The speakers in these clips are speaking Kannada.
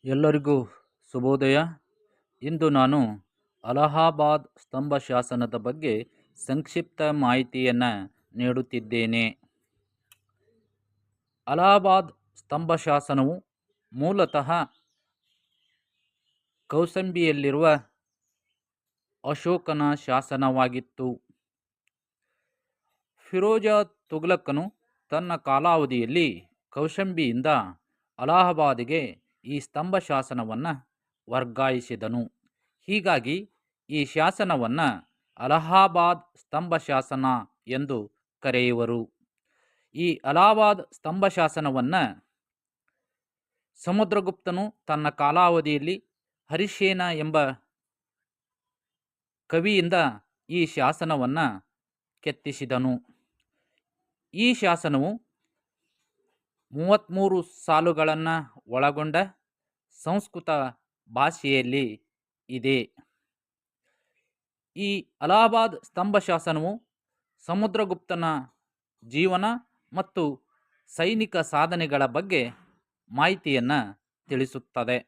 ಎಲ್ಲರಿಗೂ ಶುಭೋದಯ. ಇಂದು ನಾನು ಅಲಹಾಬಾದ್ ಸ್ತಂಭ ಶಾಸನದ ಬಗ್ಗೆ ಸಂಕ್ಷಿಪ್ತ ಮಾಹಿತಿಯನ್ನು ನೀಡುತ್ತಿದ್ದೇನೆ. ಅಲಹಾಬಾದ್ ಸ್ತಂಭ ಶಾಸನವು ಮೂಲತಃ ಕೌಸಂಬಿಯಲ್ಲಿರುವ ಅಶೋಕನ ಶಾಸನವಾಗಿತ್ತು. ಫಿರೋಜ ತುಘಲಕನು ತನ್ನ ಕಾಲಾವಧಿಯಲ್ಲಿ ಕೌಶಂಬಿಯಿಂದ ಅಲಹಾಬಾದಿಗೆ ಈ ಸ್ತಂಭ ಶಾಸನವನ್ನು ವರ್ಗಾಯಿಸಿದನು. ಹೀಗಾಗಿ ಈ ಶಾಸನವನ್ನು ಅಲಹಾಬಾದ್ ಸ್ತಂಭ ಶಾಸನ ಎಂದು ಕರೆಯುವರು. ಈ ಅಲಹಾಬಾದ್ ಸ್ತಂಭ ಶಾಸನವನ್ನು ಸಮುದ್ರಗುಪ್ತನು ತನ್ನ ಕಾಲಾವಧಿಯಲ್ಲಿ ಹರಿಶೇನ ಎಂಬ ಕವಿಯಿಂದ ಈ ಶಾಸನವನ್ನು ಕೆತ್ತಿಸಿದನು. ಈ ಶಾಸನವು 33 ಸಾಲುಗಳನ್ನು ಒಳಗೊಂಡ ಸಂಸ್ಕೃತ ಭಾಷೆಯಲ್ಲಿ ಇದೆ. ಈ ಅಲಹಾಬಾದ್ ಸ್ತಂಭ ಶಾಸನವು ಸಮುದ್ರಗುಪ್ತನ ಜೀವನ ಮತ್ತು ಸೈನಿಕ ಸಾಧನೆಗಳ ಬಗ್ಗೆ ಮಾಹಿತಿಯನ್ನು ತಿಳಿಸುತ್ತದೆ.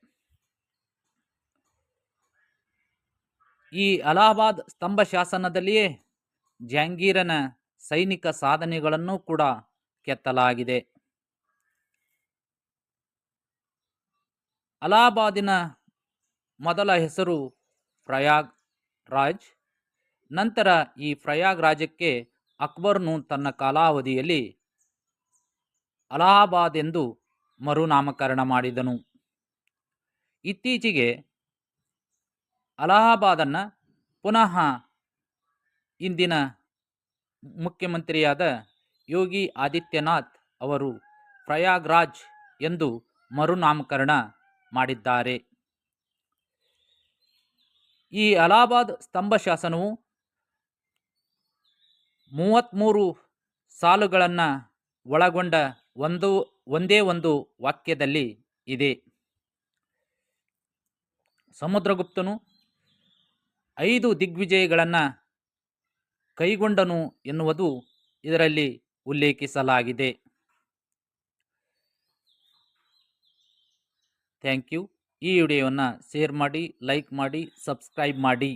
ಈ ಅಲಹಾಬಾದ್ ಸ್ತಂಭ ಶಾಸನದಲ್ಲಿಯೇ ಜಹಾಂಗೀರನ ಸೈನಿಕ ಸಾಧನೆಗಳನ್ನು ಕೂಡ ಕೆತ್ತಲಾಗಿದೆ. ಅಲಹಾಬಾದಿನ ಮೊದಲ ಹೆಸರು ಪ್ರಯಾಗ್ ರಾಜ್. ನಂತರ ಈ ಪ್ರಯಾಗ್ ರಾಜ್ಯಕ್ಕೆ ಅಕ್ಬರ್ನು ತನ್ನ ಕಾಲಾವಧಿಯಲ್ಲಿ ಅಲಹಾಬಾದ್ ಎಂದು ಮರುನಾಮಕರಣ ಮಾಡಿದನು. ಇತ್ತೀಚೆಗೆ ಅಲಹಾಬಾದನ್ನು ಪುನಃ ಇಂದಿನ ಮುಖ್ಯಮಂತ್ರಿಯಾದ ಯೋಗಿ ಆದಿತ್ಯನಾಥ್ ಅವರು ಪ್ರಯಾಗ್ ರಾಜ್ ಎಂದು ಮರುನಾಮಕರಣ ಮಾಡಿದ್ದಾರೆ. ಈ ಅಲಹಾಬಾದ್ ಸ್ತಂಭ ಶಾಸನವು 33 ಸಾಲುಗಳನ್ನು ಒಳಗೊಂಡ ಒಂದೇ ಒಂದು ವಾಕ್ಯದಲ್ಲಿ ಇದೆ. ಸಮುದ್ರಗುಪ್ತನು 5 ದಿಗ್ವಿಜಯಗಳನ್ನು ಕೈಗೊಂಡನು ಎನ್ನುವುದು ಇದರಲ್ಲಿ ಉಲ್ಲೇಖಿಸಲಾಗಿದೆ. Thank you. ಈ ವಿಡಿಯೋವನ್ನು ಶೇರ್ ಮಾಡಿ, ಲೈಕ್ ಮಾಡಿ, ಸಬ್ಸ್ಕ್ರೈಬ್ ಮಾಡಿ.